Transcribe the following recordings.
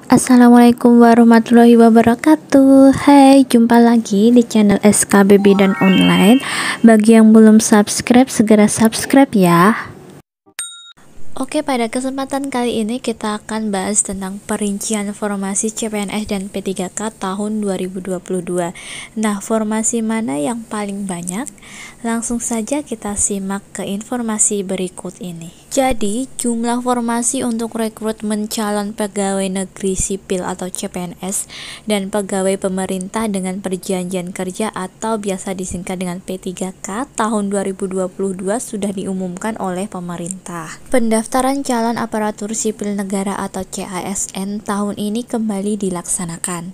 Assalamualaikum warahmatullahi wabarakatuh. Hai, jumpa lagi di channel SKB Bidan Online. Bagi yang belum subscribe, segera subscribe ya. Oke, pada kesempatan kali ini kita akan bahas tentang perincian formasi CPNS dan P3K tahun 2022. Nah, formasi mana yang paling banyak? Langsung saja kita simak ke informasi berikut ini. Jadi, jumlah formasi untuk rekrutmen calon pegawai negeri sipil atau CPNS dan pegawai pemerintah dengan perjanjian kerja atau biasa disingkat dengan P3K tahun 2022 sudah diumumkan oleh pemerintah. Pendaftaran calon aparatur sipil negara atau CASN tahun ini kembali dilaksanakan.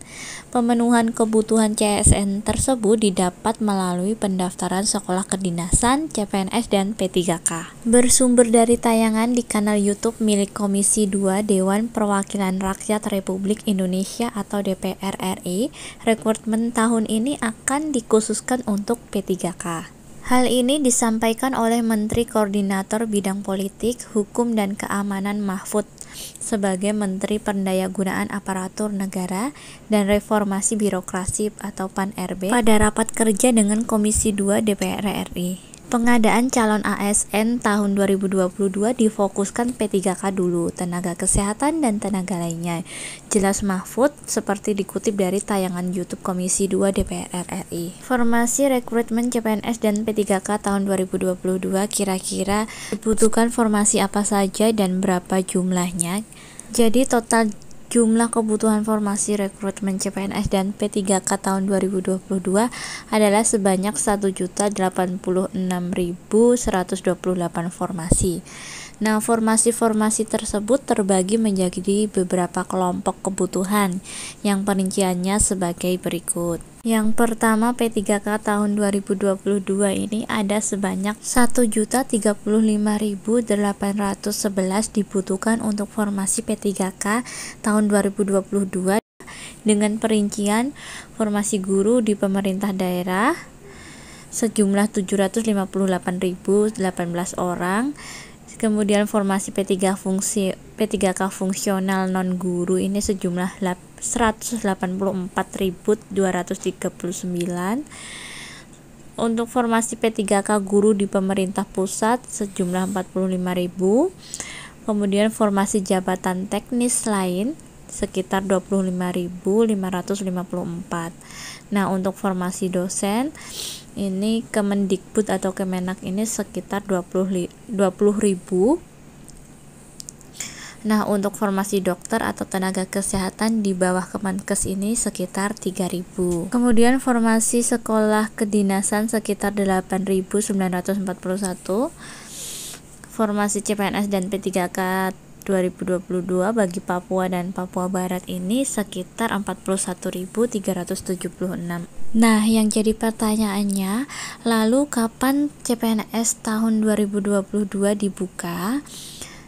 Pemenuhan kebutuhan CASN tersebut didapat melalui pendaftaran sekolah kedinasan, CPNS, dan P3K. Bersumber dari tayangan di kanal YouTube milik Komisi 2 Dewan Perwakilan Rakyat Republik Indonesia atau DPR RI, rekrutmen tahun ini akan dikhususkan untuk P3K. Hal ini disampaikan oleh Menteri Koordinator Bidang Politik, Hukum, dan Keamanan Mahfud sebagai Menteri Pendayagunaan Aparatur Negara dan Reformasi Birokrasi atau PAN-RB pada rapat kerja dengan Komisi 2 DPR RI. Pengadaan calon ASN tahun 2022 difokuskan P3K dulu, tenaga kesehatan dan tenaga lainnya. Jelas Mahfud seperti dikutip dari tayangan YouTube Komisi 2 DPR RI. Formasi rekrutmen CPNS dan P3K tahun 2022 kira-kira dibutuhkan formasi apa saja dan berapa jumlahnya. Jadi total jumlah kebutuhan formasi rekrutmen CPNS dan P3K tahun 2022 adalah sebanyak 1.086.128 formasi. Nah, formasi-formasi tersebut terbagi menjadi beberapa kelompok kebutuhan yang perinciannya sebagai berikut. Yang pertama, P3K tahun 2022 ini ada sebanyak 1.035.811 dibutuhkan untuk formasi P3K tahun 2022 dengan perincian formasi guru di pemerintah daerah sejumlah 758.018 orang. Kemudian formasi P3K fungsional non guru ini sejumlah 184.239. Untuk formasi P3K guru di pemerintah pusat sejumlah 45.000. Kemudian formasi jabatan teknis lain sekitar 25.554. Nah, untuk formasi dosen ini Kemendikbud atau Kemenak ini sekitar 20.000. Nah, untuk formasi dokter atau tenaga kesehatan di bawah Kemenkes ini sekitar 3.000. Kemudian formasi sekolah kedinasan sekitar 8.941. Formasi CPNS dan P3K 2022 bagi Papua dan Papua Barat ini sekitar 41.376. Nah, yang jadi pertanyaannya, lalu kapan CPNS tahun 2022 dibuka?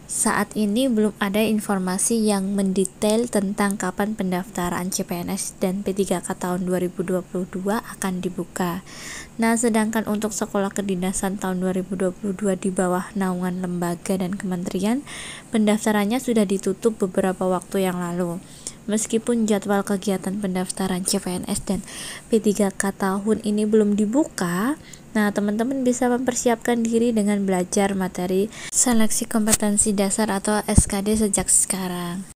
Saat ini belum ada informasi yang mendetail tentang kapan pendaftaran CPNS dan P3K tahun 2022 akan dibuka. Nah, sedangkan untuk sekolah kedinasan tahun 2022 di bawah naungan lembaga dan kementerian, pendaftarannya sudah ditutup beberapa waktu yang lalu. Meskipun jadwal kegiatan pendaftaran CPNS dan P3K tahun ini belum dibuka, nah teman-teman bisa mempersiapkan diri dengan belajar materi seleksi kompetensi dasar atau SKD sejak sekarang.